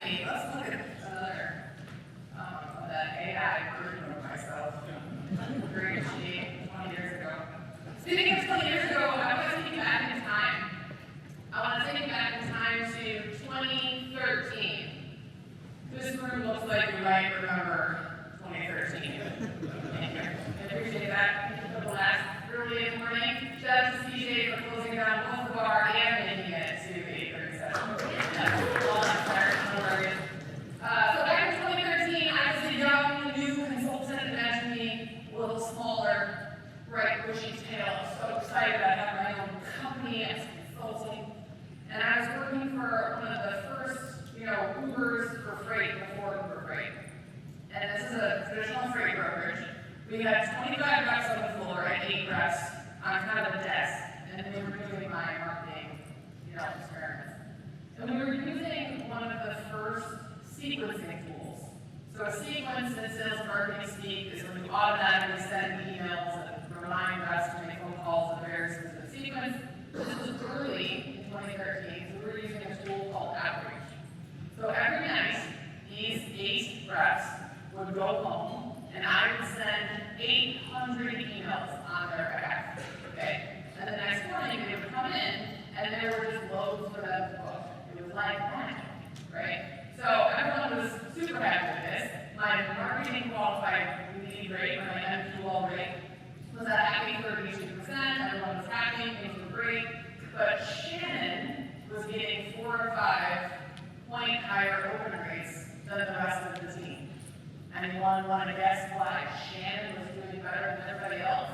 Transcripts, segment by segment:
Chaney. Let's look at another of that AI version of myself. Very cheap, 20 years ago. Speaking of 20 years ago, I want to take you back in time. I want to take you back in time to 2013. This room looks like you might remember 2013. I appreciate that. For the last early in the morning, shout out to CJ for closing down both the bar and making it to 8:37. All that fire, no worries. So back in 2013, I was a young, new consultant. Imagine me, a little smaller, bright, bushy tail. So excited I had my own company as consulting. And I was working for one of the first, Ubers for freight before Uber Freight. And this is a traditional freight brokerage. We had 25 reps on the floor and 8 reps on kind of a desk, and we were doing my marketing, experiments. And we were using one of the first sequencing tools. So a sequence in sales marketing speak is when you automatically send emails and remind reps to make phone calls in a very specific sequence. This was early in 2013, so we were using a tool called Outreach. So every night, these 8 reps would go home, and I would send 800 emails on their behalf, okay? And the next morning, they would come in, and there were just loads for them to book. It was like magic, right? So everyone was super happy with this. My marketing qualified lead rate, or my IWLA rate, was at a happy 32%. Everyone was happy, things were great. But Shannon was getting 4 or 5 point higher open rates than the rest of the team. Anyone want to guess why Shannon was doing better than everybody else?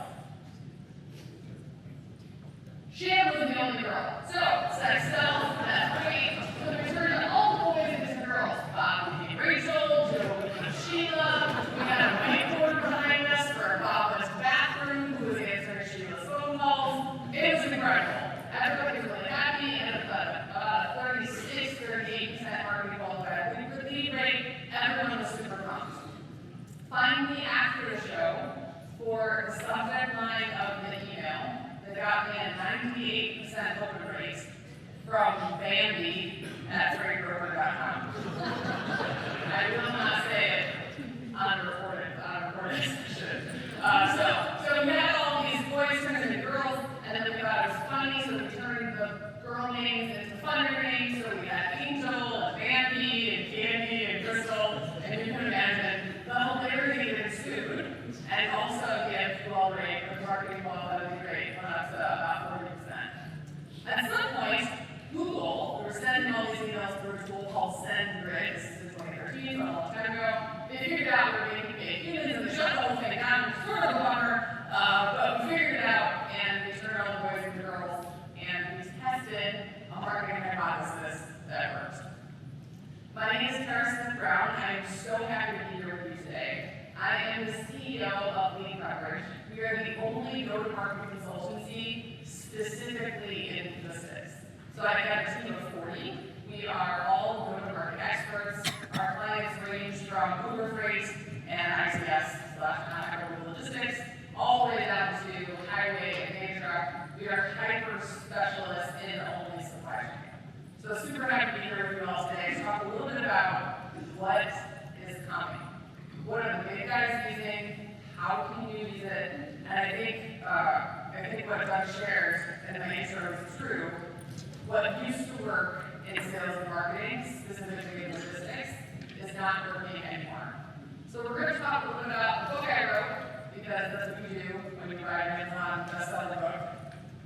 Shannon was the only girl. So, sex sells, that's great. So we turned on all the boys into the girls. Bob became Rachel, Joe became Sheila. We had a whiteboard behind us for Bob in his bathroom, who was answering Sheila's phone calls. It was incredible. Everybody was really happy, and about a 36, 38% marketing qualified lead rate. Everyone was super pumped. Finally, after the show, for the subject line of the email that got me a 98% open rate from Bambi at freightbroker.com. I will not say it on a recorded session. So we had all these boys turn into girls, and then we thought it was funny, so we turned the girl names into funnier names. So we had Angel, and Bambi, and Candy, and Crystal, and you can imagine the hilarity that ensued, and also the IWLA rate of marketing quality rate went up to about 40%. At some point, Google, we were sending all these emails through a tool called SendGrid. This is in 2013, so a long time ago. They figured out we were making fake humans, and they shut the whole thing down. It was sort of a bummer, but we figured it out, and we turned all the boys into girls, and we tested a marketing hypothesis that works. My name is Karen Brown. I am so happy to be here with you today. I am the CEO of Lead Coverage. We are the only go-to-market consultancy specifically in logistics. So I have a team of 40. We are all go-to-market experts. Our clients range from Uber Freight and ICS/non-agricultural logistics, all the way down to highway and main truck. We are hyper-specialists in only supply chain. So super happy to be here with you all today to talk a little bit about what is coming. What are the big guys using? How can you use it? And I think what Doug shared in my intro is true. What used to work in sales and marketing, specifically in logistics, is not working anymore. So we're going to talk a little bit about the book I wrote, because that's what you do when you write an Amazon best-selling book.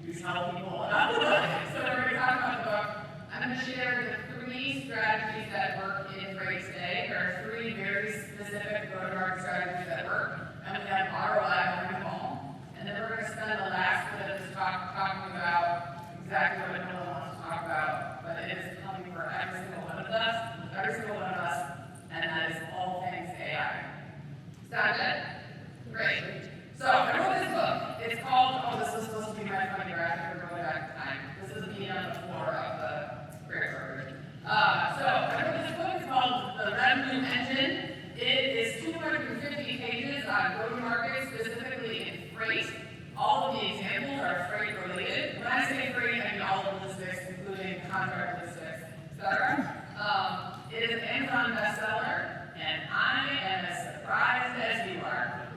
You tell people about the book. So we're going to talk about the book. I'm going to share the 3 strategies that work in freight today. There are 3 very specific go-to-market strategies that work, and we have ROI on them all. And then we're going to spend the last bit of this talk talking about exactly what no one wants to talk about, but it is coming for every single one of us, and that is all things AI. Sound good? Great. So I wrote this book. It's called, this is supposed to be my funny graphic for going back in time. This is me on the floor of the freight brokerage. So I Amazon bestseller, and I am as surprised as you are.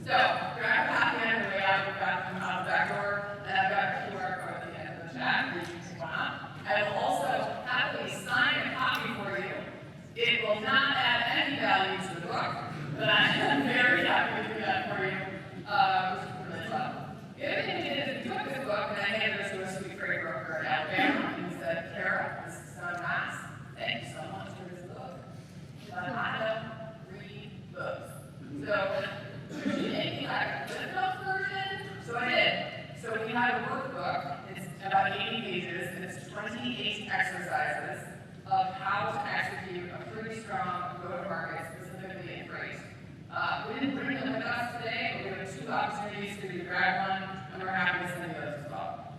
So, grab a copy on the way out. We've got them out the back door, and I've got a QR code at the end of the chat. You can take one out. I will also happily sign a copy for you. It will not add any value to the book, but I am very happy to do that for you, which is really fun. The other thing we did is we took this book and I handed it to a sweet freight broker in Alabama, and he said, Kara, this is so nice. Thank you so much for this book. But I don't read books. So, would you make me like a good book version? So I did. So we have a workbook. It's about 80 pages, and it's 28 exercises of how to execute a pretty strong go-to-market, specifically in freight. We didn't bring them with us today, but we have 2 opportunities for you to grab one, and we're happy to send you those as well.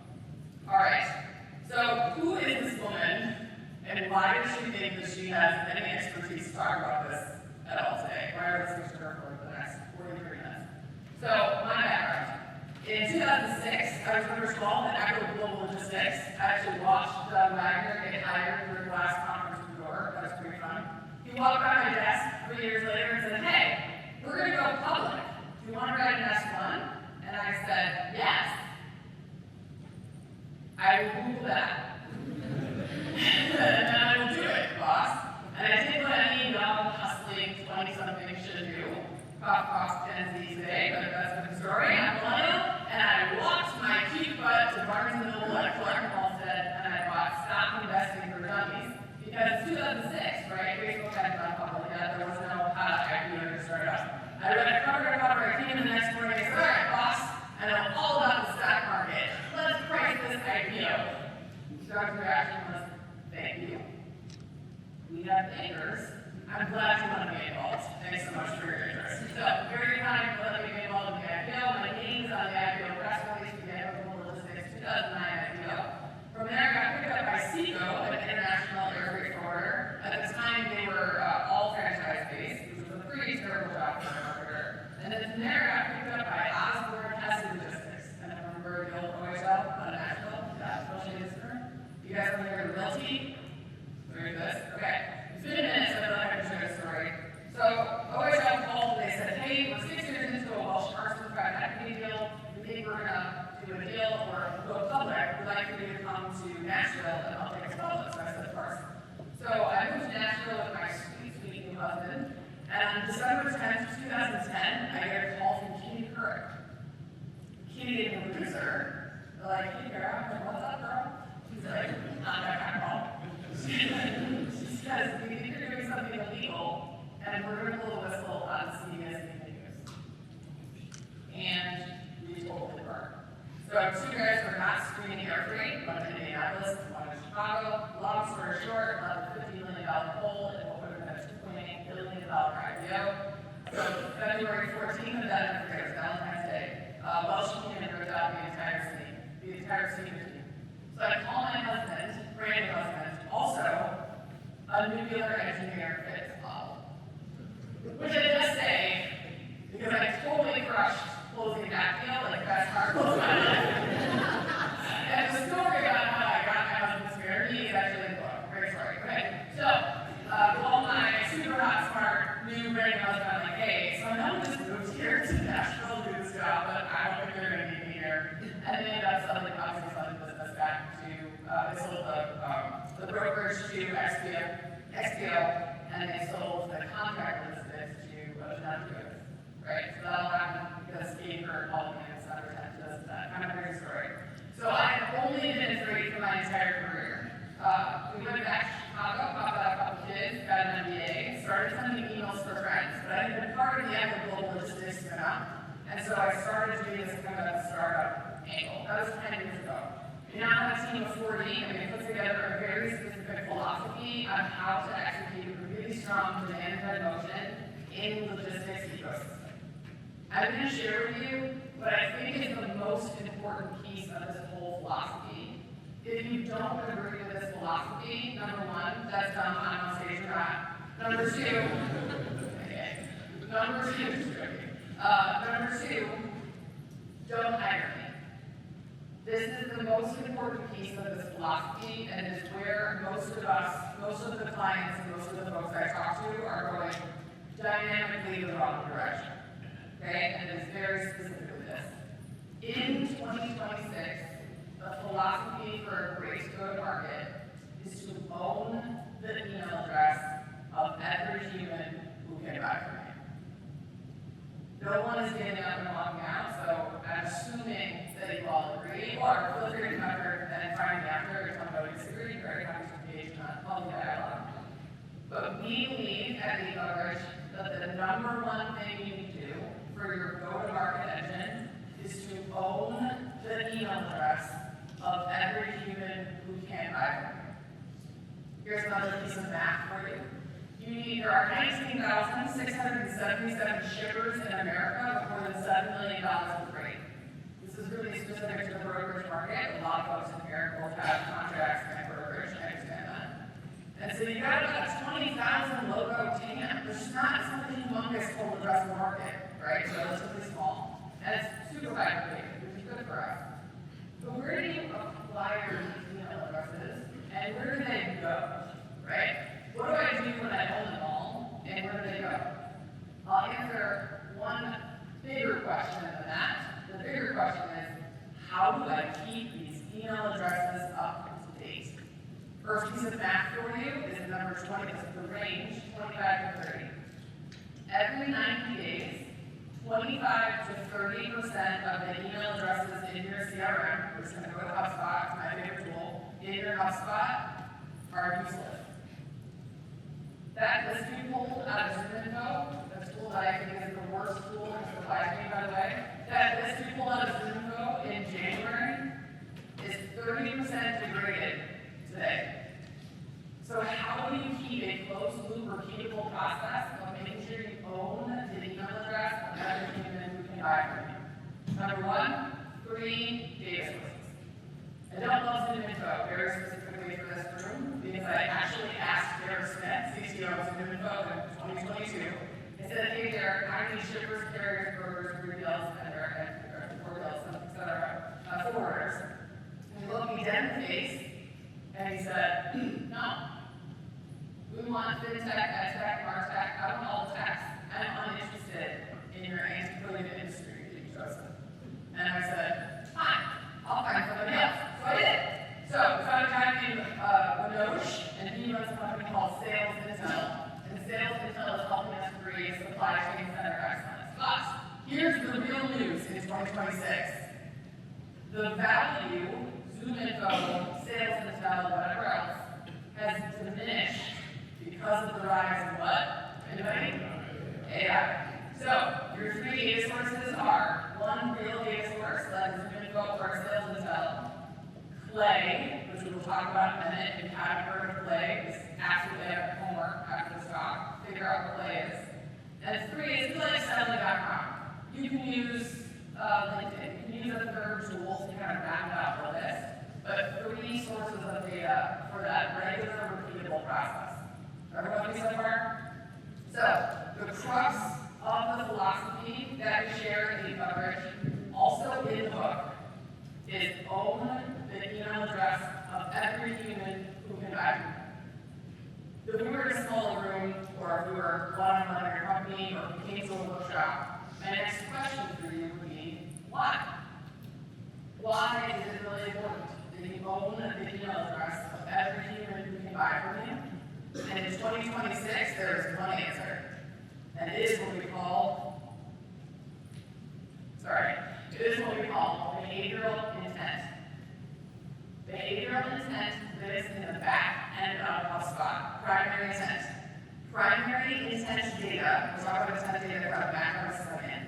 All right. So who is this woman, and why does she think that she has any expertise to talk about this at all today? Why are we listening to her for the next 43 minutes? So my background. In 2006, I was first of all in Expo Global Logistics. I actually watched Wagner get hired for the last conference before. That was pretty fun. He walked by my desk 3 years later and said, hey, we're going to go public. Do you want to write an S1? And I said, yes. I will Google that. And I will do it, boss. And I did what any young, hustling 20-something should do. Cough, Gen Z today, but that's a different story. I'm millennial, and I walked my cute butt to Barnes & Noble at Clark Halstead, and I bought Stop Investing for Dummies. Because 2006, right, Facebook hadn't gone public yet, there was no IPO to start up. I read it cover to cover, I came in the next morning, I said, all right, boss, I know all about the stock market. Let's price this IPO. Stock's reaction was, thank you. We have bankers. I'm glad you want to be involved. Thanks so much for your interest. So, very kind for letting me be involved in the IPO. My name is on the IPO press release for the Expo Logistics 2009 IPO. From there, I got picked up by Seco, an international air freight forwarder. At the time, they were all franchise-based, which was a pretty terrible job for a marketer. And then from there, I got picked up by Osborne Hess Logistics. And I remember the old OHL on Nashville. That's what she is. You guys want to hear the realty? Very good. Okay. It's been a minute, so I feel like I can share a story. So, OHL called and they said, hey, we're 6 years into a Welsh Parsons private equity deal. We think we're going to do a deal or go public. We'd like for you to come to Nashville and help take us public. So I said, Parsons. So I moved to Nashville with my sweet, sweet new husband. And on December 10th, 2010, I get a call from Chaney. Chaney, the producer. They're like, hey, girl, what's up, girl? She's like, not that kind of call. She says, we think you're doing something illegal, and we're going to blow the whistle on CBS News. And we totally were. So 2 guys were not screening air freight, one in Indianapolis, one in Chicago. Long story short, another $50 million hole in what would have been a $2.8 billion IPO. So February 14th, and then I forget, it was Valentine's Day. Welsh came in and ripped out the entire senior team. So I call my husband, brand new husband, also a nuclear engineer fits model. Which I just say, because I totally crushed closing that deal, like best part closing my life. And the story about how I got my husband's married me is actually in the book. Great story. Okay. So, call my super hot, smart, new brand new husband, I'm like, hey, so I know we just moved here to Nashville to do this job, but I don't think they're going to need me here. And they ended up selling the business back to, they sold the brokerage to Expo, and they sold the contract logistics to Chaney. Right? So that all happened because Kate heard all the minutes under 10 to that kind of crazy story. So I have only been in freight for my entire career. We went back to Chicago, popped out a couple kids, got an MBA, started sending emails for friends, but I had been part of the Expo Global Logistics spin-off, and so I started doing this kind of startup angle. That was 10 years ago. We now have a team of 40, and we put together a very specific philosophy on how to execute a really strong demand-led motion in the logistics ecosystem. I'm going to share with you what I think is the most important piece of this whole philosophy. If you don't agree with this philosophy, number one, that's dumb, I'm on stage or not. Number two, okay. Number two, don't hire me. This is the most important piece of this philosophy, and it is where most of the clients and most of the folks I No one is getting up and walking out, so I'm assuming that you all agree, or feel free to come over and find me after if someone disagree, very happy to engage in a public dialogue. But we believe at the Coverage that the number one thing you need to do for your go-to-market engine is to own the email address of every human who can buy from you. Here's another piece of math for you. There are 19,677 shippers in America with more than $7 million of freight. This is really specific to the brokerage market. A lot of folks in here will have contracts and brokerage, I understand that. And so you got about 20,000 logo TAM. There's not something humongous total addressable the market, right? So relatively small. And it's super aggregated, which is good for us. But where do you acquire these email addresses? And where do they go, right? What do I do when I own them all, and where do they go? I'll answer one bigger question than that. The bigger question is, how do I keep these email addresses up to date? First piece of math for you is the number 20, this is the range, 25 to 30. Every 90 days, 25 to 30% of the email addresses in your CRM, we're just going to go with HubSpot, my favorite tool, in your HubSpot are useless. That list we pulled out of ZoomInfo, that's a tool that I think is the worst tool, this applies to me by the way. That list we pulled out of ZoomInfo in January is 30% degraded today. So how do you keep a closed loop repeatable process of making sure you own the email address of every human who can buy from you? Number one, 3 data sources. I don't love ZoomInfo very specifically for this room because I actually asked Derek Smith, CTO of ZoomInfo in 2022. I said, hey Derek, how many shippers, carriers, brokers, 3PLs, and 4PLs, et cetera, forwarders? And he looked me dead in the face and he said, no. We want fintech, edtech, martech, I want all the techs. I'm uninterested in your antiquated industry that you chose. And I said, fine, I'll find somebody else. So I did. So we found a guy named Manoj, and he runs a company called Sales Intel. And Sales Intel is helping us create a supply chain center of excellence. But here's the real news in 2026. The value, ZoomInfo, Sales Intel, whatever else, has diminished because of the rise in what? Anybody? AI. So your 3 data sources are one real data source, like ZoomInfo or Sales Intel, Play, which we will talk about in a minute. If you haven't heard of Play, it's absolutely have homework after this talk. Figure out what Play is. And 3 is like selling.com. You can use LinkedIn. You can use a third tool to kind of round out the list. But 3 sources of data for that regular, repeatable process. Everyone with me so far? So, the crux of the philosophy that we share in the coverage, also in the book, is own the email address of every human who can buy you. If we were in a smaller room, or if we were one-on-one in your company, or if we came to a workshop, my next question for you would be, why? Why is it really important that you own the email address of every human who can buy from you? And in 2026, there is one answer. And it is what we call behavioral intent. Behavioral intent lives in the back end of HubSpot. Primary intent. Primary intent data, we'll talk about intent data from the back of a second.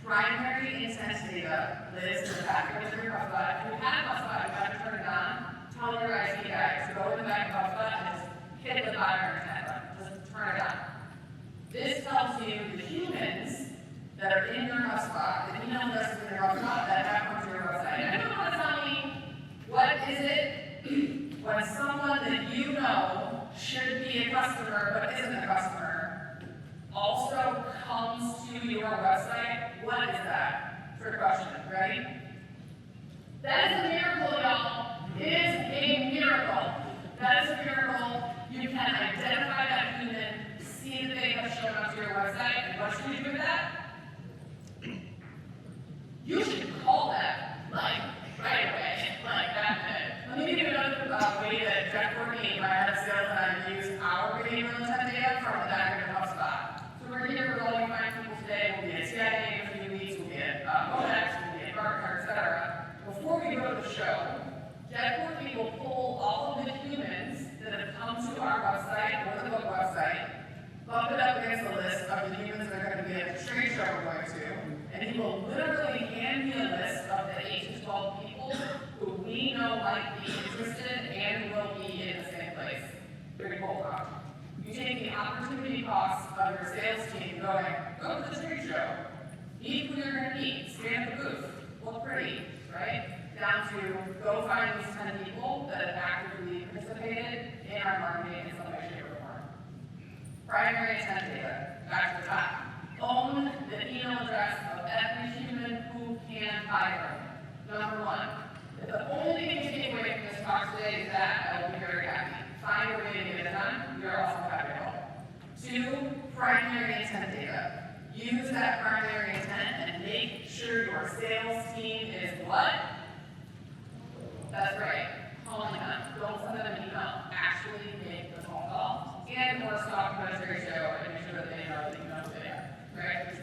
Primary intent data lives in the back end of your HubSpot. If you have HubSpot, you have to turn it on. Tell your IT guy to go in the back of HubSpot and just hit the primary intent button. Just turn it on. This tells you the humans that are in your HubSpot, the email addresses in your HubSpot that have come to your website. And everyone want to tell me, what is it when someone that you know should be a customer but isn't a customer also comes to your website? What is that? Trick question, ready? That is a miracle, y'all. It is a miracle. That is a miracle. You can identify that human, see that they have shown up to your website, and what should you do with that? You should call them, like, right away, like that minute. Let me give you another way that Jeff Courtney, my head of sales, and I use our behavioral intent data from the back end of HubSpot. So we're here with all you fine people today. We'll be at CIA, we're going to, and he will literally hand me a list of the 8 to 12 people who we know might be interested and will be in the same place during Cold. You take the opportunity cost of your sales team going, go to the trade show, meet who you're going to meet, stand at the booth, look pretty, right? Down to go find these 10 people that have actively participated in our marketing in some way, shape, or form. Primary intent data, back to the top. Own the email address of every human who can buy from. Number 1. If the only thing you take away from this talk today is that, I will be very happy. Find a way to get it done, we are also happy to help. 2, primary intent data. Use that primary intent and make sure your sales team is what? That's right, calling them. Don't send them an email. Actually make the phone call and/or stop them at a trade show and make sure that they know that you know who they are. Right?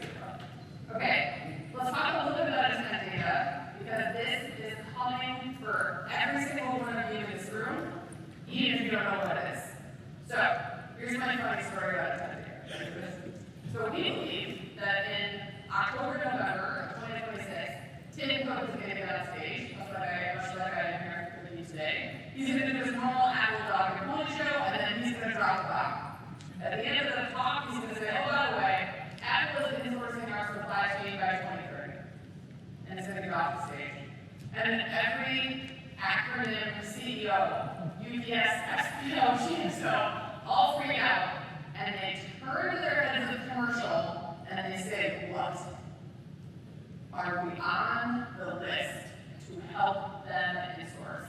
Okay, let's talk a little bit about intent data because this is coming for every single one of you in this room, even if you don't know what it is. So, here's my funny story about intent data. So we believe that in October, November of 2026, Tim Cook is going to get on stage, much like I am here with you today. He's going to do his normal Apple Dog and Pony show, and then he's going to drop the bomb. At the end of the talk, he's going to say, oh, by the way, Apple is insourcing our supply chain by 2030. And it's going to get off the stage. And then every acronym CEO, UPS, SPO, GSO, all freak out, and they turn to their heads of commercial, and they say, what? Are we on the list to help them in-source?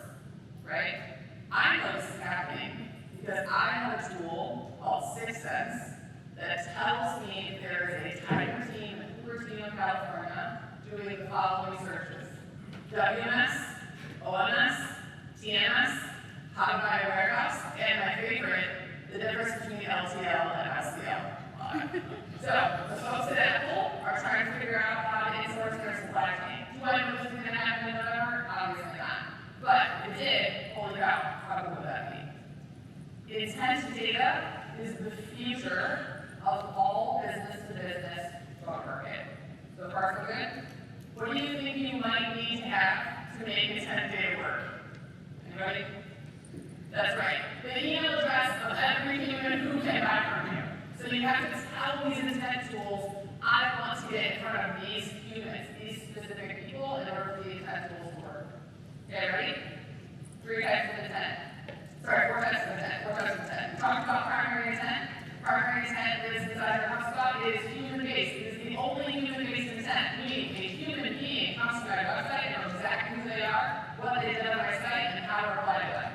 Right? I know this is happening because I have a tool called 6 Sense that tells me if there is a Tiger team in Cupertino, California, doing the following searches: WMS, OMS, TMS, how to buy a warehouse, and my favorite, the difference between LTL and STL. So, the folks at Apple are trying to figure out how to insource their supply chain. Do I know this is going to happen in November? Obviously not. But if it did, holy cow, how cool would that be? Intent data is the future of all business-to-business drug market. So far, so good? What do you think you might need to have to make intent data work? Anybody? That's right. The email address of every human who can buy from you. So you have to tell these intent tools, I want to get in front of these humans, these specific people, in order for the intent tools to work. Okay, ready? 3 types of intent. Sorry, 4 types of intent. 4 types of intent. We talked about primary intent. Primary intent is inside your HubSpot. It is human-based. It is the only human-based intent. Meaning, a human being comes to my website and knows exactly who they are, what they did on my site, and how to reply to them.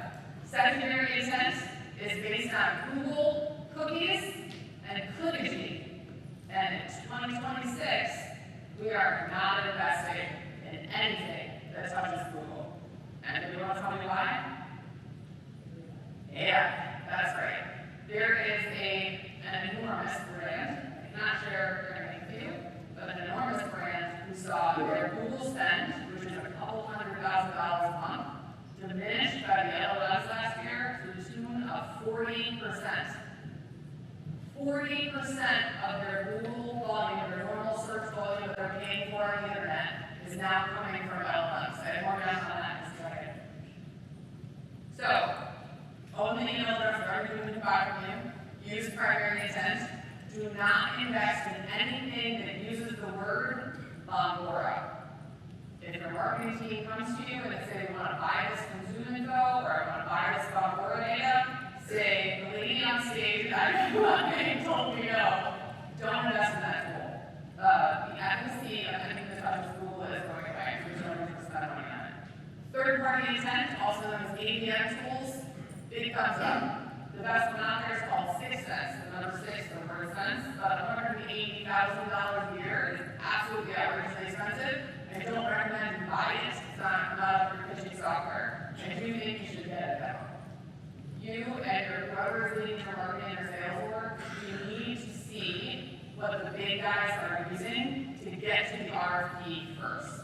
Secondary intent is based on Google cookies and cookies. And in 2026, we are not investing in anything that touches Google. And do you want to tell me why? Yeah, that's right. There is an enormous brand, I'm not sure they're going to name you, but an enormous brand who saw their Google spend, which is a couple $100,000 a month, diminished by the LLMs last year to the tune of 40%. 40% of their Google volume, their normal search volume that they're paying for on the internet, is now coming from LLMs. I have more math on that in a second. So, own the email address of every human who buy from you. Use primary intent. Do not invest in anything that uses the word Bambora. If your marketing team comes to you and they say, we want to buy this consumer info, or I want to buy this Bambora data, say, the lady on stage at IWLA told me no. Don't invest in that tool. The efficacy of anything that touches Google is going away, so you don't need to spend money on it. Third-party intent, also known as ABM tools, big thumbs up. The best one out there is called 6 Sense. The number 6, the word sense, about $180,000 a year is absolutely outrageously expensive. I don't recommend you buy it. It's not up for pitching software. I do think you should get it though. You and whoever is leading your marketing or sales work, you need to see what the big guys are using to get to the RFP first.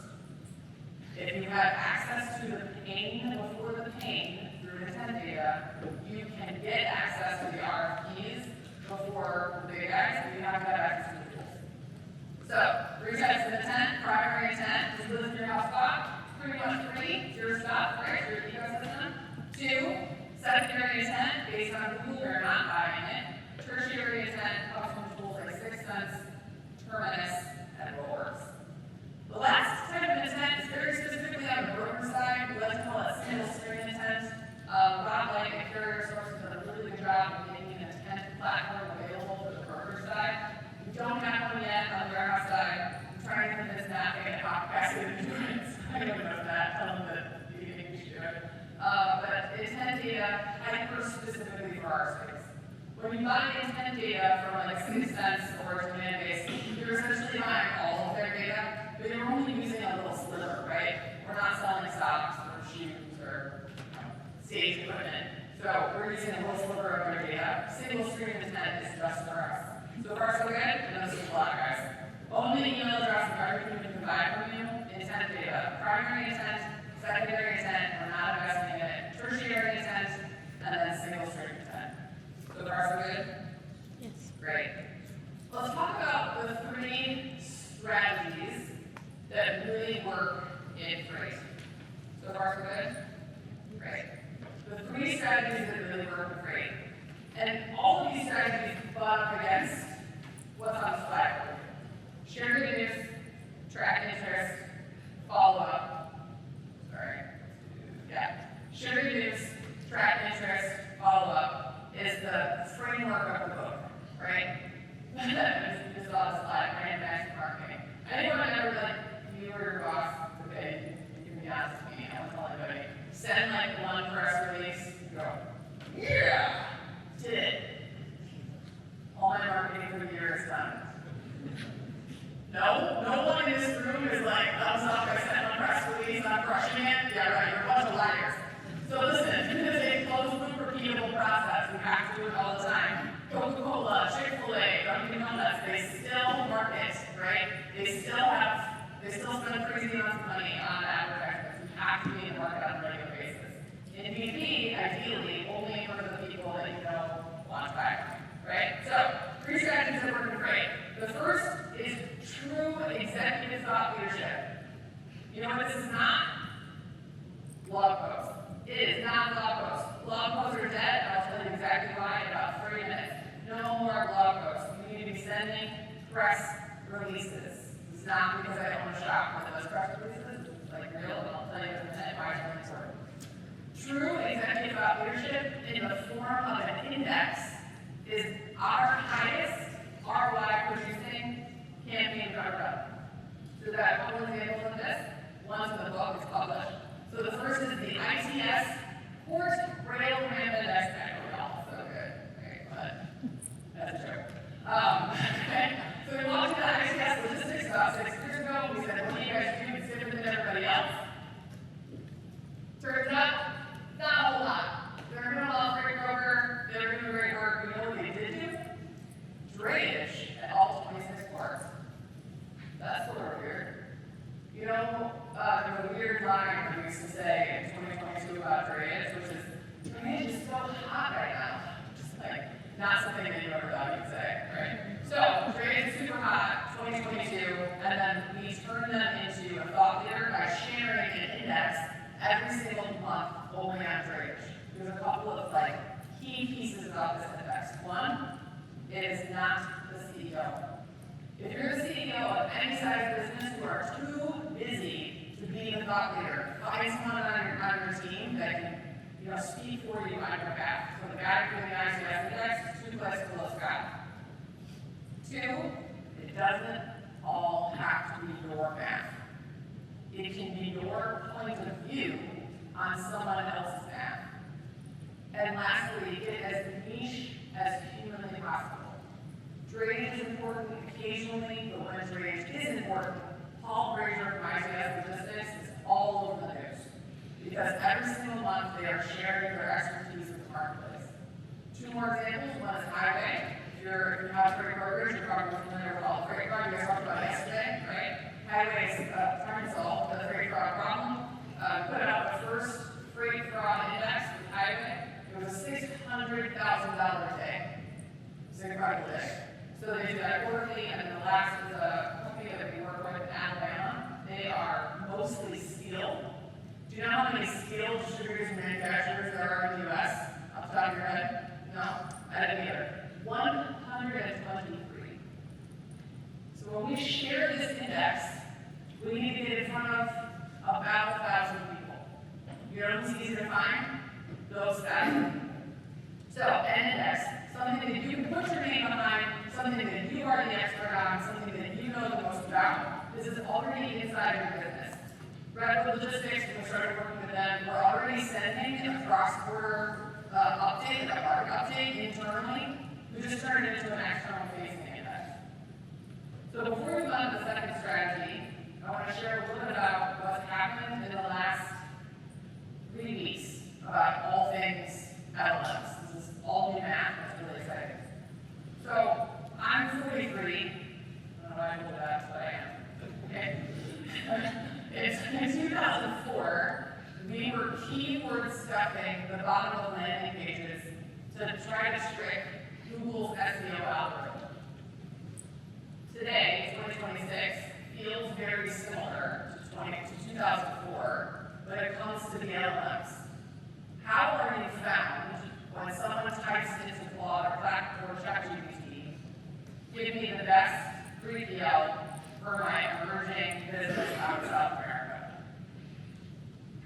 If you have access to the pain before the pain through intent data, you can get access to the RFPs before the big guys, but you have to have access to the tools. So, 3 types of intent. Primary intent is live in your hotspot. Pretty much free, it's your stuff, right? Your ecosystem. 2, secondary intent, based on who we're not buying it. Tertiary intent comes from tools like 6 Sense, Terminus, and Rollers. The last type of intent is very specifically on the broker side. We like to call it single string intent. Bob, like a carrier source, has done a really good job of making an intent platform available for the broker side. We don't have one yet on the warehouse side. I'm trying to convince Matt to get a podcast with insurance. I don't know that. Tell them that you think we should do it. But intent data, hyper-specifically for our space. When you buy intent data from like 6 Sense or demand base, you're essentially buying all of their data, but you're only using a little sliver, right? We're not selling stocks or shoes or stage equipment. So we're using a little sliver of their data. Single stream intent is just for us. So far so good, and this is a lot, guys. Only email address and everything we can buy from you, intent data. Primary intent, secondary intent, we're not investing in it. Tertiary intent, and then single stream intent. So far so good? Yes. Great. Let's talk about the 3 strategies that really work in freight. So far so good? Great. The 3 strategies that really work in freight. And all of these strategies butt up against what's on the slide. Share good news, track interest, follow up. Sorry. Yeah. Share good news, track interest, follow up is the framework of the book, right? You just saw the slide, brand master marketing. Anyone ever you or your boss, okay, you can be honest with me, I won't tell anybody, send like one press release, go, yeah, did it. All my marketing for the year is done. No one in this room is like, thumbs up, I sent one press release, I'm crushing it. Yeah, right, you're a bunch of liars. So listen, it is a closed loop, repeatable process. We have to do it all the time. Coca-Cola, Chick-fil-A, Dunkin' Donuts, they still market, right? They still spend crazy amounts of money on advertisements. We have to be in the market on a regular basis. In B2B, ideally, only for the people that you know want to buy, right? So, 3 strategies that work great. The first is true executive thought leadership. You know what this is not? Blog posts. It is not blog posts. Blog posts are dead, and I'll tell you exactly why in about 30 minutes. No more blog posts. You need to be sending press releases. It's not because I don't want to shop for those press releases. It's like real, and I'll tell you in a minute why it's really important. True executive thought leadership in the form of an index is our highest ROI producing campaign cover-up. So that a couple examples of this. One's in the book, it's published. So the first is the ITS Port Rail Ramp Index. I know we all so good, right? But that's a joke. Okay. So we walked into ITS Logistics about 6 years ago. We said, what do you guys do? It's different than everybody else. Turns out, not a whole lot. They're a middle freight broker. They're doing great work. We know what they did do. Drayage at all 26 ports. That's a little weird. You know, there was a weird line we used to say in 2022 about drayage, which is, drayage is so hot right now. Just like, not something that you ever thought you'd say, right? So, drayage is super hot, 2022, and then we turn them into a thought leader by sharing an index every single month only on drayage. There's a couple of like key pieces about this index. One, it is not the CEO. If you're the CEO of any size business, you are too busy to be the thought leader. Find someone on your team that can, speak for you on your behalf. So the guy doing the ICS index is 2 places below Scott. 2, it doesn't all have to be your math. It can be your point of view on someone else's math. And lastly, get as niche as humanly possible. Drayage is important occasionally, but when drayage is important, Paul Brazier from ICS Logistics is all over the news. Because every single month they are sharing their expertise with the marketplace. 2 more examples. One is highway. If you have freight brokers, you're probably familiar with all the freight fraud you guys talked about yesterday, right? Highway is trying to solve the freight fraud problem. Put out the first freight fraud index with highway. It was a $600,000 day. It's an incredible day. So they do that quarterly, and then the last is a company company that we work with in Alabama. They are mostly steel. Do you know how many steel distributors and manufacturers there are in the US? Off the top of your head? No? I didn't either. 123. So when we share this index, we need to get in front of about 1,000 people. You know who's easy to find? Those 1,000. So, an index, something that you can put your name behind, something that you are the expert on, something that you know the most about. This is already inside your business. Redwood Logistics, when we started working with them, we're already sending a cross-border update, a product update internally. We just turned it into an external facing index. So before we move on to the second strategy, I want to share a little bit about what's happened in the last 3 weeks about all things LLMs. This is all new math. That's really exciting. So I'm 43. I don't know why I told that, but I am. Okay. In 2004, we were keyword stuffing the bottom of the landing pages to try to trick Google's SEO algorithm. Today, 2026, feels very similar to 2004 when it comes to the LLMs. How are you found when someone types into Claude or ChatGPT, give me the best 3PL for my emerging business out of South America?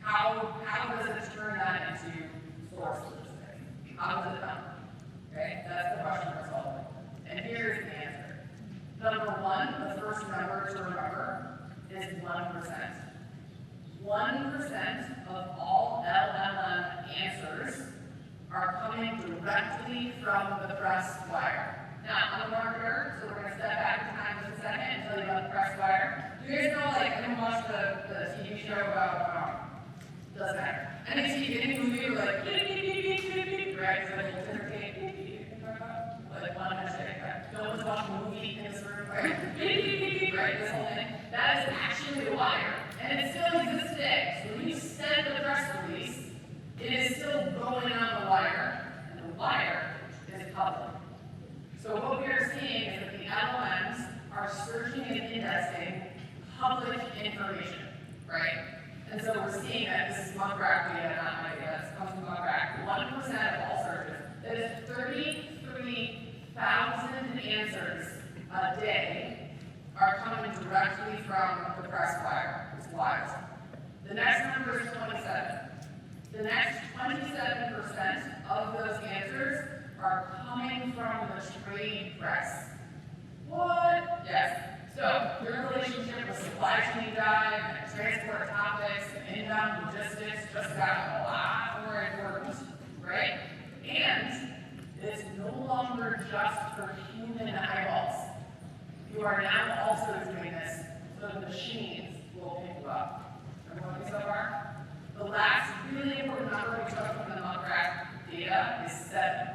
How does it turn that into source listing? How does it done? Okay, that's the question we're solving. And here's the answer. Number one, the first number to remember is 1%. 1% of all LLM answers are coming directly from the press wire. Now, I'm a marketer, so we're going to step back in time just a second and tell you about the press wire. Do you guys know, like, I didn't watch the TV show about, doesn't matter. Any movie where, like, right? So like, like one hashtag, no one's watching a movie in this room, right? Right, this whole thing. That is actually the wire. And it still exists today. So when you send a press release, it is still going on the wire, and the wire is public. So what we are seeing is that the LLMs are searching and indexing public information, right? And so we're seeing that this is Muckrack data, not my data, this comes from Muckrack. 1% of all searches, that is 33,000 answers a day are coming directly from the press wire. It's wild. The next number is 27. The next 27% of those answers are coming from the trade press. What? Yes. So your relationship with supply chain dive and transport topics and inbound logistics just got a lot more important, right? And it's no longer just for human eyeballs. You are now also doing this so the machines will pick you up. Everyone so far? The last really important number we took from the Muckrack data is 7.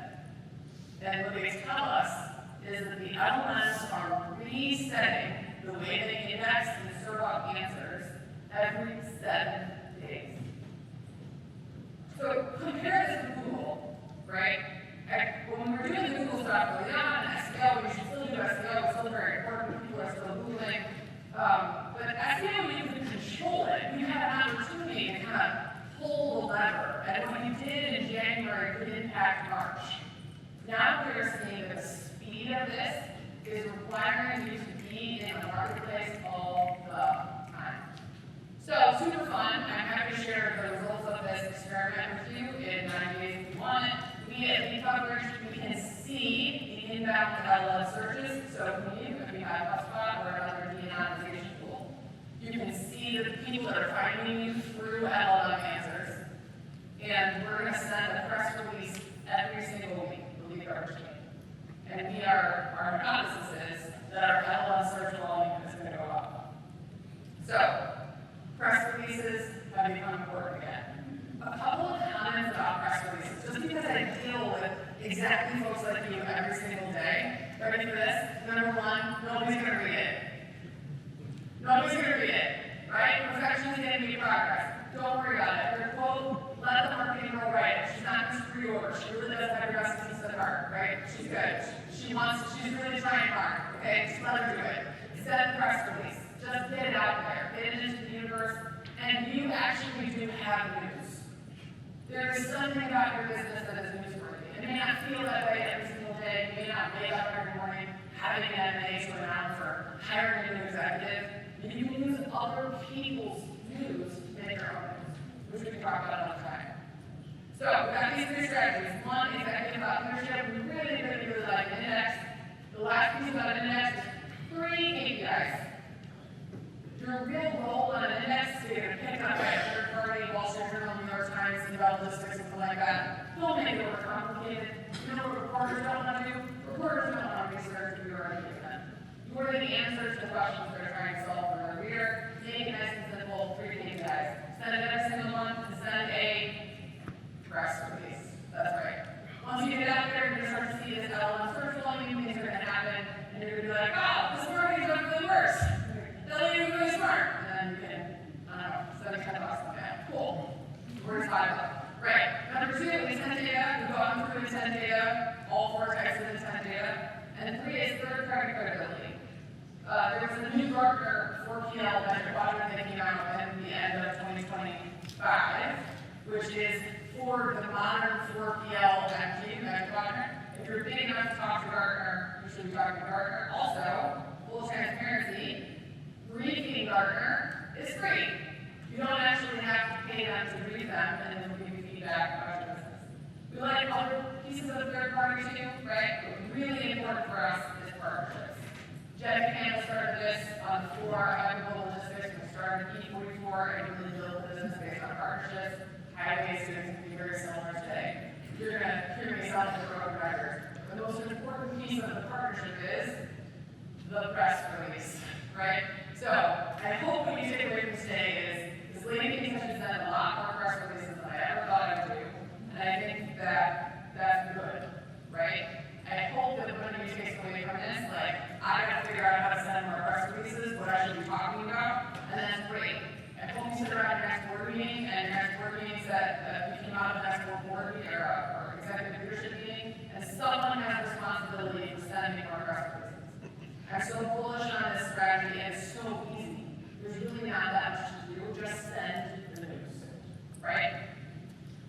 And what they tell us is that the LLMs are resetting the way they index and serve up answers every 7 days. So compare this to Google, right? When we were doing the Google stuff early on, SEO, we should still do SEO, it's still very important, people are still Googling. But SEO, you can control it. You have an opportunity to kind of pull the lever. And what you did in January could impact March. Now we are seeing that the speed of this is requiring you to be in the marketplace all the time. So, super fun. I'm happy to share the results of this experiment with you in 90 days if you want it. We at Lead Coverage, we can see the inbound LLM searches. So if we have HubSpot or another de-anonymization tool, you can see the people that are finding you through LLM answers. And we're going to send a press release every single week, the Lead Coverage team. And our hypothesis is that our LLM search volume is going to go up. So, press releases have become important again. A couple of comments about press releases, just because I deal with exactly folks like you every single day. Ready for this? Number one, nobody's going to read it. Nobody's going to read it, right? Perfection is going to be progress. Don't worry about it. Your quote, let the marketing girl write it. She's not just pre-order. She really does have your best piece of the heart, right? She's good. She's really trying hard, okay? Just let her do it. send a press release. Just get it out there, get it into the universe, and you actually do have news. There is something about your business that is newsworthy. It may not feel that way every single day. You may not wake up every morning having an M&A to announce or hiring a new executive. But you can use other people's news to make your own news, which we can talk about another time. So we've got these three strategies. One, executive thought leadership. We really like index. The last piece about index is 3 KPIs. Your real goal on an index is to get picked up by a third party, Wall Street Journal, New York Times, Statistics, something like that. Don't make it overcomplicated. You know what reporters don't want to do? Reporters don't want to research what you already give them. You are the answers to the questions they're trying to solve for their reader. Make it nice and simple, 3 KPIs. Send it every single month and send a press release. That's right. Once you get it out there, you're going to start to see this LLM search volume, things are going to happen, and you're going to be like, oh, this marketing stuff really works. That is really smart. And then you can, I don't know, $70 on that. Cool. Where's 5 Right. Number 2 is intent data. We've gone through intent data, all 4 types of intent data. And 3 is third-party credibility. There was a new Gartner 4PL metric quadrant that came out at the end of 2025, which is for the modern 4PL MG metric quadrant. If you're big enough to talk to Gartner, you should be talking to Gartner. Also, full transparency, briefing Gartner is free. You don't actually have to pay them to brief them, and then we'll give you feedback about your business. We like other pieces of third party too, right? But really important for us is partnerships. Jeff Campbell started this on the floor of IWLA logistics. We started E44 and really built the business based on partnerships. Highway students can be very similar today. You're going to hear me sound like a broken record. The most important piece of the partnership is the press release, right? So I hope what you take away from today is this lady thinks I should send a lot more press releases than I ever thought I would do. And I think that that's good, right? I hope that when you take away from this, like, I got to figure out how to send more press releases, what I should be talking about, and that's great. I hope you sit around your next board meeting, and your next board meeting said that you came out of the next board meeting or executive leadership meeting, and someone has responsibility for sending more press releases. I'm so bullish on this strategy, and it's so easy. There's really not that much to do. Just send the news, right?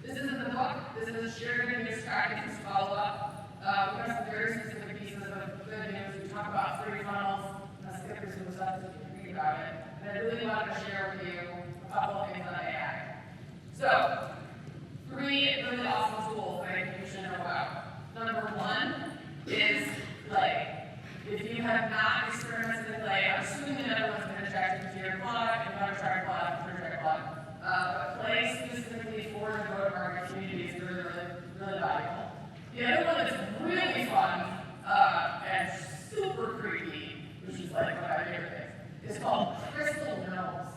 This isn't the book. This is sharing the news tactics to follow up. We have some very specific pieces of good news. We talk about 3 funnels. I'll skip through some stuff so you can read about it. And I really wanted to share with you a couple of things on AI. So, 3 really awesome tools that I think you should know about. Number 1 is Play. If you have not experimented with Play, I'm assuming that everyone's been attracted to your Claude. If you haven't tried Claude, I'm sure try Claude. But Play specifically for the go-to-market community is really valuable. The other one that's really fun and super creepy, which is like one of my favorite things, is called Crystal Knows.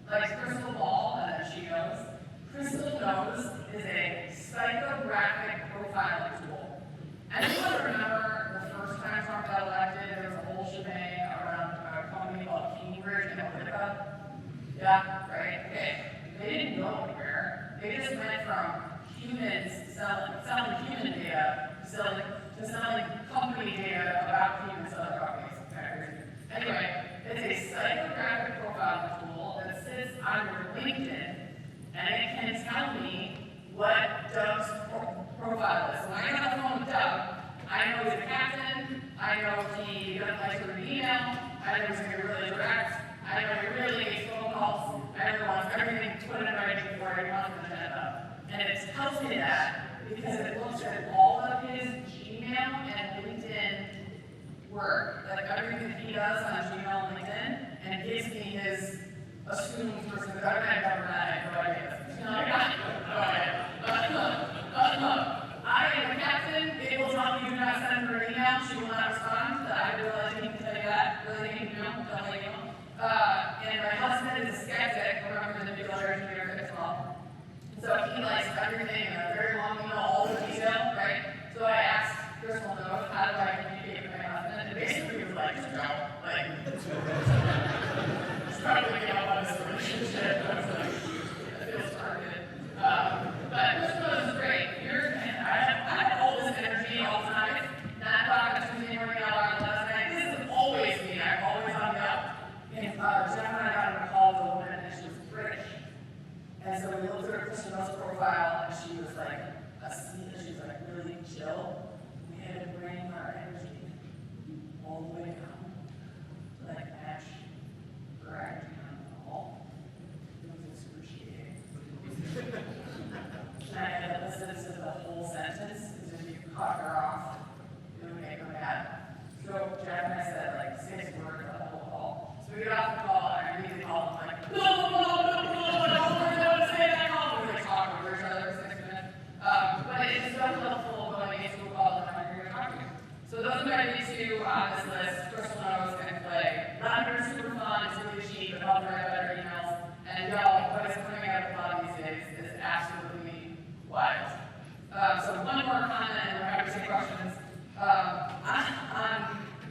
Like Crystal Ball, and then she knows. Crystal Knows is a psychographic profiling tool. Anyone remember the first time Trump got elected, there was a whole shebang around a company called Cambridge Analytica? Yeah, right? Okay. They didn't go anywhere. They just went from humans selling human data to selling company data about humans to other companies. Anyway, it's a psychographic profiling tool that sits on your LinkedIn, and it can tell me what Doug's profile is. So when I get on the phone with Doug, I know he's a captain, I know he doesn't like to read email, I know he's going to be really direct, I know he really hates phone calls, I know he wants everything put in writing before he wants an agenda. And it tells me that because it looks at all of his Gmail and LinkedIn work, like everything that he does on Gmail and LinkedIn, and gives me his assumed person. I don't have I have no idea. I am a captain. It will tell me do not send her an email. She will not respond. I really need to tell you that. Really need to know. Don't let you know. And my husband is a skeptic. Remember the nuclear engineer as well. So he likes everything in a very long email, all the detail, right? So I asked Crystal Knows, how do I communicate with my husband? And basically he was like, just go. Like, it's probably out on this relationship. I was like, it feels targeted. But all the way down to like match gravity on the wall. It was excruciating. And I had listed as the whole sentence, because if you cut her off, it would make her mad. So Jeff and I said like 6 words on the whole call. So we get off the call and I immediately call him like, no, don't say that call. We like talk over each other for 6 minutes. But it's so helpful going into a call that I'm going to talk to you. So those are my two on this list, Crystal knows and Clay. Lavender is super fun, it's really cheap, it helps write better emails. And y'all, what is coming out of a lot of these days is absolutely wild. So one more comment and we're happy to take questions.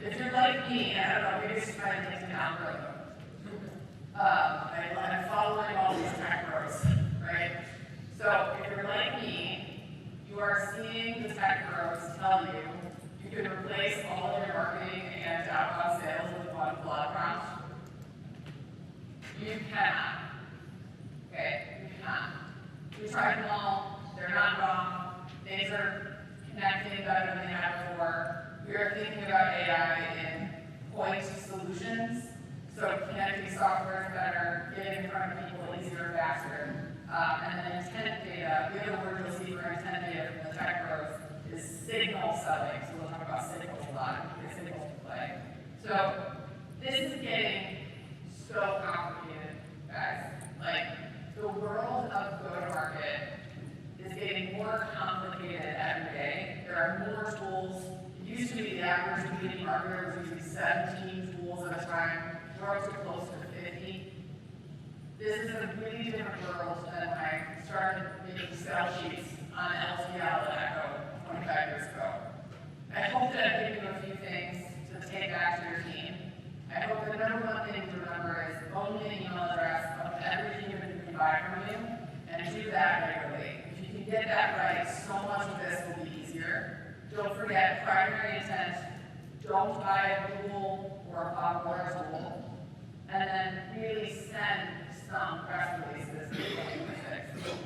If you're like me, I don't know, maybe it's just my LinkedIn algorithm. I'm following all these tech bros, right? So if you're like me, you are seeing the tech bros tell you you can replace all of your marketing and outbound sales with one blog prompt. You cannot. Okay? You cannot. We tried them all. They're not wrong. Things are connecting better than they have before. We are thinking about AI in point solutions. So connecting software is better, getting in front of people easier and faster. And then intent data, the other word you'll see for intent data from the tech growth is signal selling. So we'll talk about signals a lot, because signals can play. So this is getting so complicated, guys. Like, the world of go-to-market is getting more complicated every day. There are more tools. It used to be the average meeting marketer was using 17 tools at a time. We're up to close to 50. This is a really different world than when I started making sell sheets on IWLA at Expo 25 years ago. I hope that I've given you a few things to take back to your team. I hope the number one thing to remember is own the email address of every human who can buy from you, and do that regularly. If you can get that right, so much of this will be easier. Don't forget primary intent. Don't buy a tool or a tool. And then really send some press releases in 2026.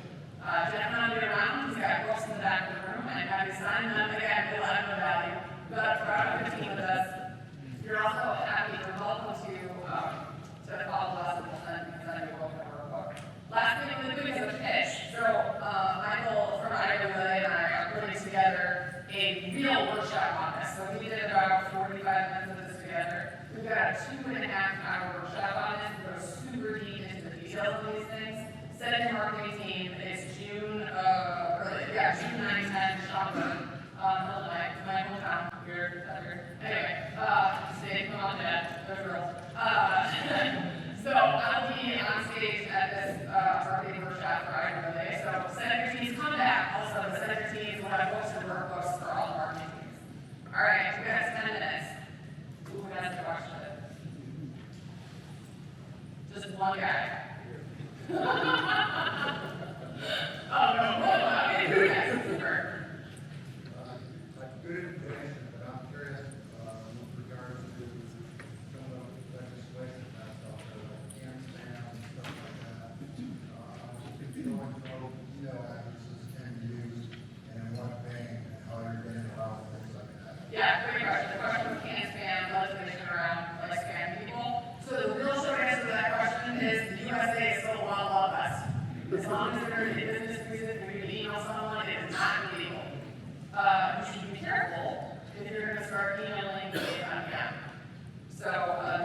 Jeff and I will be around. He's got books in the back of the room. I'm happy to sign them. Again, we'll add no value. We've got a crowd of 15 with us. You're also happy. You're welcome to follow us and we'll send you a book or a book. Last thing I'm going to do is a pitch. So Michael from IWLA and I are putting together a real workshop on this. So we did about 45 minutes of this together. We've got a 2.5-hour workshop on this. We go super deep into the details of these things. Set your marketing team. It's June 9, 10, Schaumburg, Illinois, my hometown. Weird, that's weird. Anyway, stage, come on, Dad, those girls. So I'll be on stage at this marketing workshop for IWLA. So Senator teams come back. Also, the Senator teams will have books and workbooks for all the marketing teams. All right, we got 10 minutes. Who has a question? Just one guy. Oh no, okay, who has super? Good information, but I'm curious with regards to some of the legislation that's out there, like CAN-SPAM and stuff like that. If you don't know email addresses can be used and in what vein and how you're getting around things like that. Yeah, great question. The question was CAN-SPAM legislation around like spam people. So the real short answer to that question is the USA is still one love us. As long as you're in a business reason for you to email someone, it is not illegal. You should be careful if you're going to start emailing based on spam. So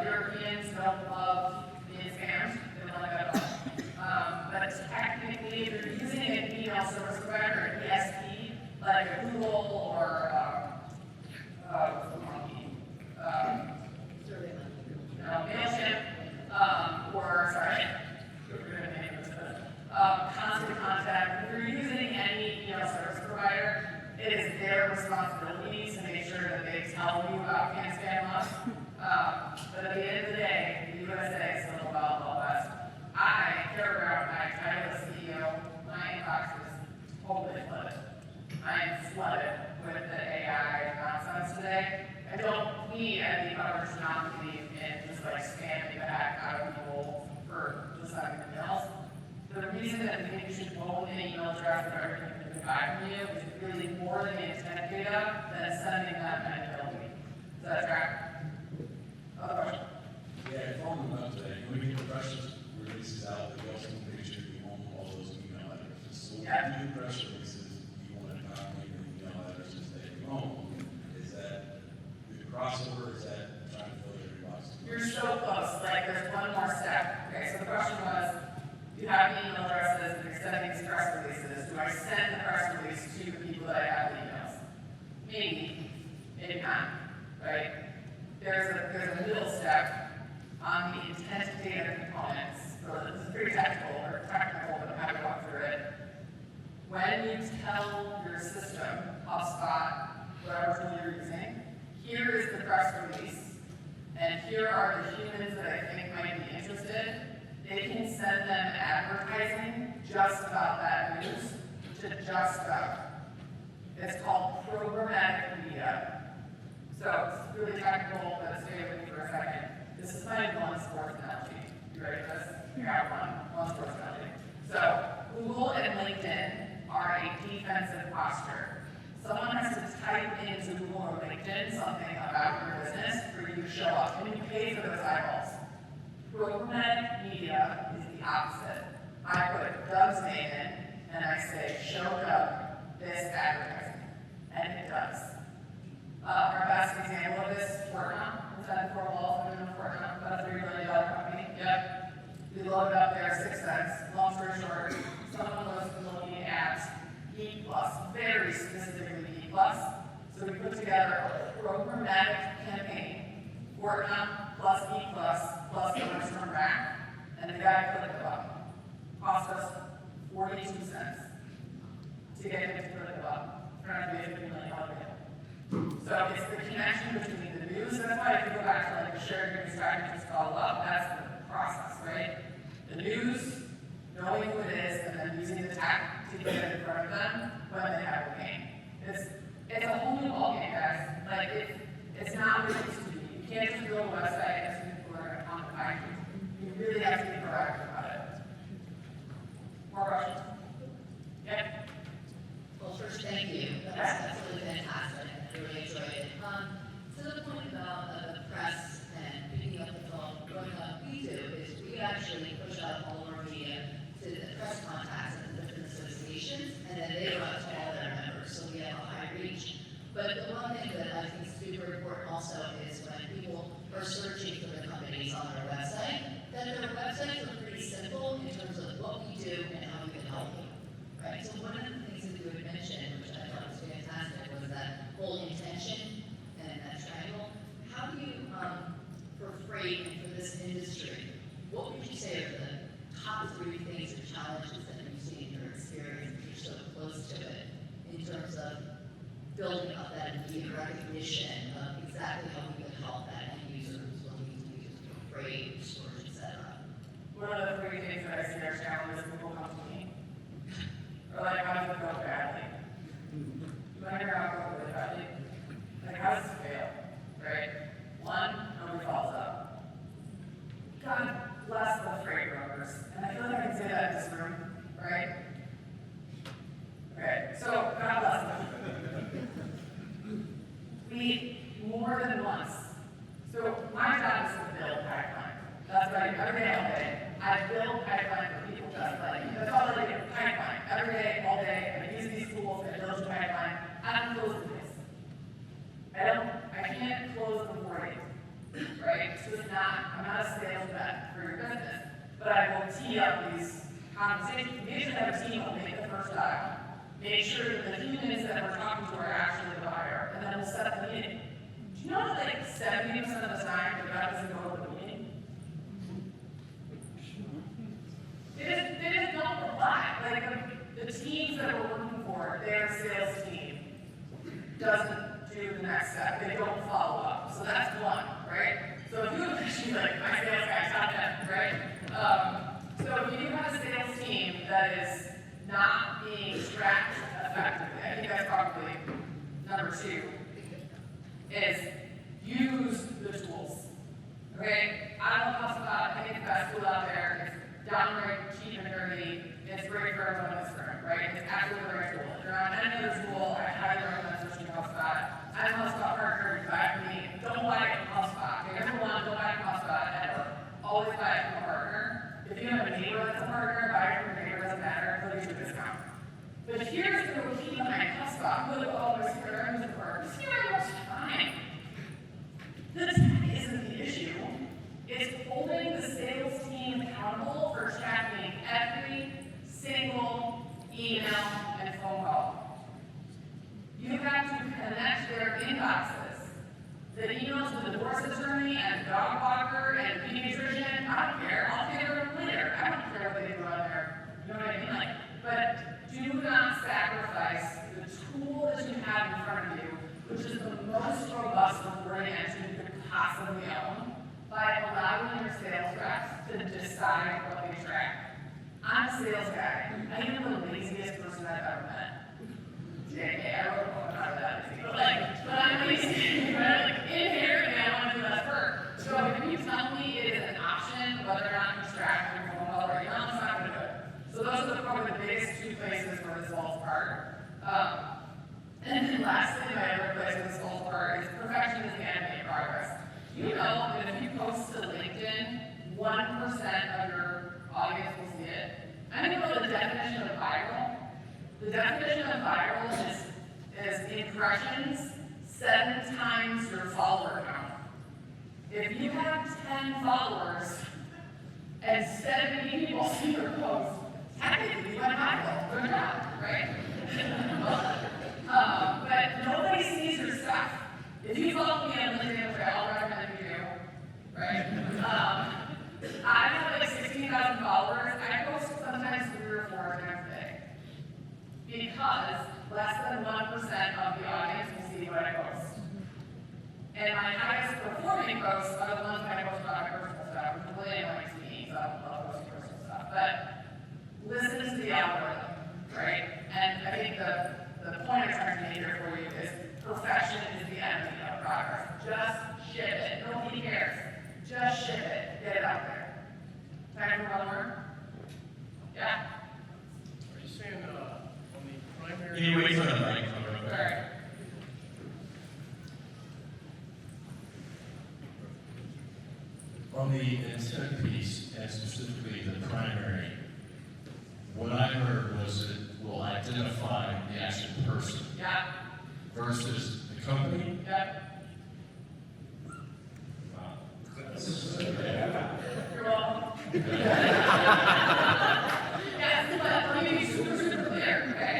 Europeans don't love being scammed. They don't like that at all. But technically, if you're using an email service provider, an ESP, like a Google or what's the monkey? MailChimp, or sorry, constant contact. If you're using any email service provider, it is their responsibility to make sure that they tell you about CAN-SPAM laws. But at the end of the day, the USA is still about all West. I care about my title as CEO. My inbox is totally flooded. I am flooded with the AI nonsense today. I don't need any coverage to not believe in just like spamming back out of people for just sending emails. The reason that I think you should own an email address of everything you can buy from you is really more than the intent data than sending them an ability. Does that track? there's a middle step on the intent data components. So this is pretty technical, but I'm happy to walk through it. When you tell your system, HubSpot, whatever tool you're using, here is the press release, and here are the humans that I think might be interested, they can send them advertising just about that news to just about. It's called programmatic media. So it's really technical, but stay with me for a second. This is my one sports analogy. You ready for this? Yeah, one sports analogy. So Google and LinkedIn are a defensive posture. Someone has to type into Google or LinkedIn something about your business for you to show up, and you pay for those eyeballs. Programmatic media is the opposite. I put Doug's name in, and I say, show Doug this advertising, and it does. Our best example of this is Fortnite. Inside the four walls, we're doing Fortnite, about a $3 billion company. Yep. We loaded up there 6 cents. Long story short, someone was looking at E+, very specifically E+. So we put together a programmatic campaign, Fortnite plus E+, plus the return back, and the guy clicked the button. Cost us 42 cents to get him to click the button. Turned out to be a $50 million deal. So it's the connection between the news. That's why if you go back to like the shared news strategies follow up, that's the process, right? The news, knowing who it is, and then using the tech to get it in front of them when they have a game. It's a whole new ballgame, guys. Like it's not what it used to be. You can't just build a website and assume people are going to come and find you. You really have to be proactive about it. More questions? Yeah. Well, first, thank you. That's really fantastic. I really enjoyed it. To the point about the press and picking up the phone, what we do is we actually push out all of our media to the press contacts at the different associations, and then they run to all their members, so we have a high reach. But the one thing that I think is super important also is when people are searching for the companies on their website, that their websites are pretty simple in terms of what we do and how we can help you. Right? So one of the things that you had mentioned, which I thought was fantastic, was that whole intention and that triangle. How do you, for freight and for this industry, what would you say are the top 3 things or challenges that you've seen in your experience, if you're so close to it, in terms of building up that immediate recognition of exactly how we can help that end user who's looking to use freight, storage, et cetera? One of the 3 things that I see are challenges people come to me. Or like, how does it go badly? You want to hear how it goes really badly? Like, how does it fail? Right? 1, nobody follows up. God bless the freight brokers. And I feel like I can say that in this room, right? Okay, so God bless them. We, more than once. So my job is to build pipeline. That's what I do every day, all day. I build pipeline for people just like you. That's all I do, pipeline. Every day, all day, I use these tools, I build a pipeline. I don't close the days. I can't close them for you, right? So it's not, I'm not a sales rep for your business, but I will tee up these conversations. We should have a team who will make the first dial. Make sure that the humans that we're talking to are actually the buyer, and then we'll set up the meeting. Do you know that like 70% of the time the guy doesn't go to the meeting? They just don't reply. Like the teams that we're working for, their sales team doesn't do the next step. They don't follow up. So that's 1, right? So if you actually like my sales guy, top 10, right? So if you have a sales team that is not being tracked effectively, I think that's probably number 2, is use the tools. Okay? I don't know HubSpot, I think the best tool out there. It's downright cheap and dirty. It's great for everyone in this room, right? It's absolutely the right tool. If you're on any other tool, I highly recommend switching to HubSpot. I'm a HubSpot partner, you buy it from me. Don't buy it from HubSpot. Okay, number 1, don't buy it from HubSpot ever. Always buy it from a partner. If you have a neighbor that's a partner, buy it from your neighbor, doesn't matter, they'll get you a discount. But here's the key behind HubSpot. Look, oh, my CRM is a partner. CRM is fine. The tech isn't the issue. It's holding the sales team accountable for tracking every single email and phone call. You have to connect their inboxes, the emails with the divorce attorney and a dog walker and a pediatrician. I don't care. I'll figure it out later. I don't care what they do on there. You know what I mean? Like, but do not sacrifice the tool that you have in front of you, which is the most robust reporting engine you could possibly own, by allowing your sales reps to decide what they track. I'm a sales guy. I am the laziest person I've ever met. JK, I wrote a book about that, but I'm lazy, right? Like, inherently, I want to do less work. So if you tell me it is an option, whether or not you track your phone call or email, it's not going to do it. So those are probably the biggest two places where this falls apart. And then lastly, my other place where this falls apart is perfection is the enemy of progress. You know that if you post to LinkedIn, 1% of your audience will see it. I don't know the definition of viral. The definition of viral is impressions 7 times your follower count. If you have 10 followers and 70 people see your post, technically you went viral. Good job, right? But nobody sees your stuff. If you follow me on LinkedIn, which I'll recommend you do, right? I have like 16,000 followers. I post sometimes 3 or 4 times a day. Because less than 1% of the audience will see what I post. And my highest performing posts are the ones that I post about my personal stuff, which really annoys me, so I don't love posting personal stuff. But listen to the algorithm, right? And I think the point I'm trying to make here for you is perfection is the enemy of progress. Just ship it. Nobody cares. Just ship it. Get it out there. Time for one more? Yeah? Are you saying on the primary? Can you wait for the mic? Sorry. On the intent piece, and specifically the primary, what I heard was it will identify the actual person Yeah. versus the company. Yeah. Wow. You're welcome. Yes, but let me be super clear, okay?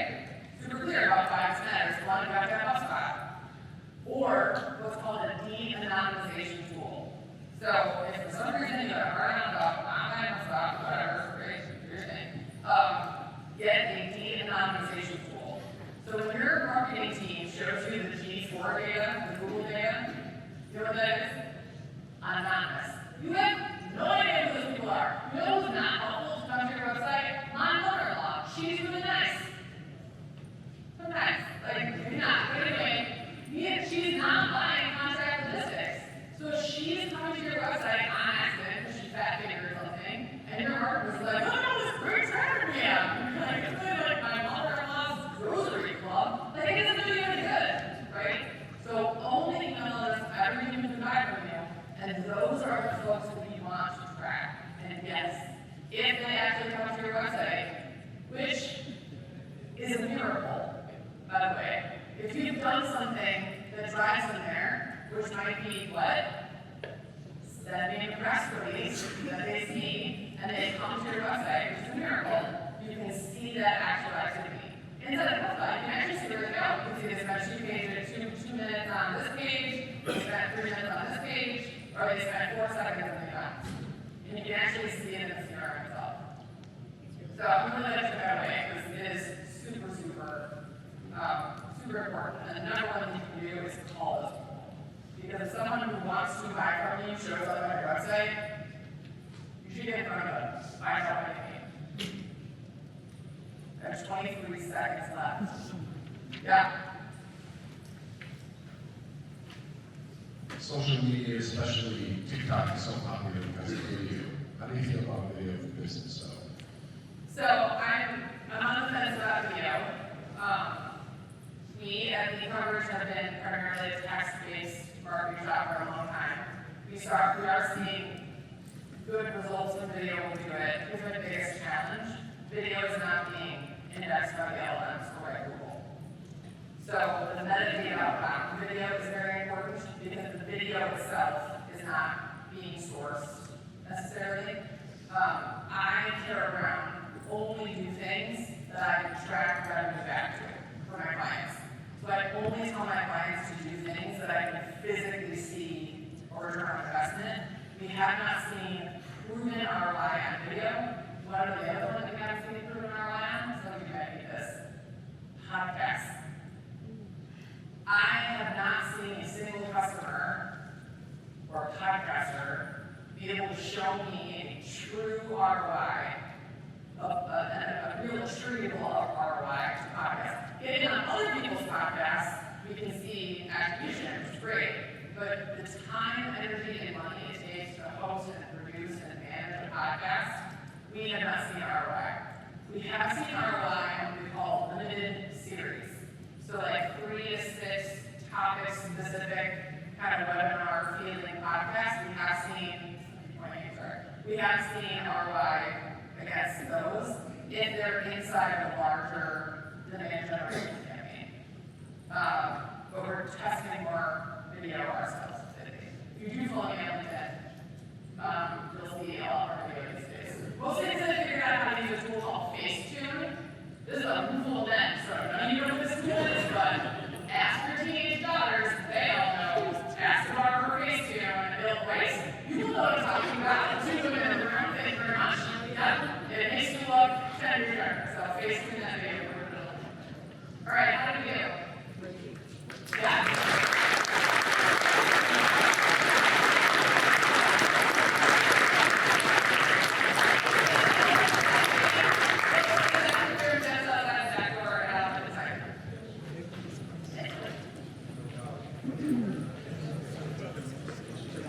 Super clear about why this matters. One, you have to have HubSpot. Or what's called a de-anonymization tool. So if for some reason you have a hard on about online HubSpot, whatever, great, do your thing, get a de-anonymization tool. So when your marketing team shows you the G4 data, the Google data, you know what that is? Anonymous. You have no idea who those people are. You know who's not helpful to come to your website? My mother-in-law. She's really nice. Sometimes. Like, maybe not. But anyway, she's not buying contract logistics. So if she's coming to your website on accident because she's fat figure or something, and your marketer's like, oh no, this great traffic we have. Like, it's really like my mother-in-law's grocery club. Like, it doesn't do you any good, right? So only email us every human can buy from you. And those are the folks that we want to track. And yes, if they actually come to your website, which is a miracle, by the way. If you've done something that drives them there, which might be what? Sending a press release that they see, and they come to your website, which is a miracle, you can see that actual activity. Inside of HubSpot, you can actually see where they go. You can see they spent 2 pages, 2 minutes on this page, they spent 3 minutes on this page, or they spent 4 seconds on the event. And you can actually see it in the CRM itself. So I'm really like to that way because it is super important. And the number one thing you can do is call those people. Because if someone who wants to buy from you shows up on your website, you should get in front of them. Find out what they need. There's 23 seconds left. Yeah. Social media, especially TikTok, is so popular because of video. How do you feel about video for business? So I'm on the fence about video. We at the coverage have been primarily a text-based marketing shop for a long time. We are seeing good results in video when we do it. Here's my biggest challenge. Video is not being indexed by the LLMs or by Google. So the metadata around video is very important because the video itself is not being sourced necessarily. I, Kara Brown, only do things that I can track revenue back to for my clients. So I only tell my clients to do things that I can physically see or have not seen proven ROI on video. One of the other ones we haven't seen proven ROI on, so you might need this, podcasts. I have not seen a single customer or podcaster be able to show me a true ROI, a real attributable ROI to podcasts. Getting on other people's podcasts, we can see attribution, which is great, but the time, energy, and money it takes to host and produce and manage a podcast, we have not seen ROI. We have seen ROI on what we call limited series. So like 3 to 6 topic specific kind of webinar feeling podcasts, we have seen ROI against those if they're inside of a larger demand generation campaign. But we're testing more video ourselves.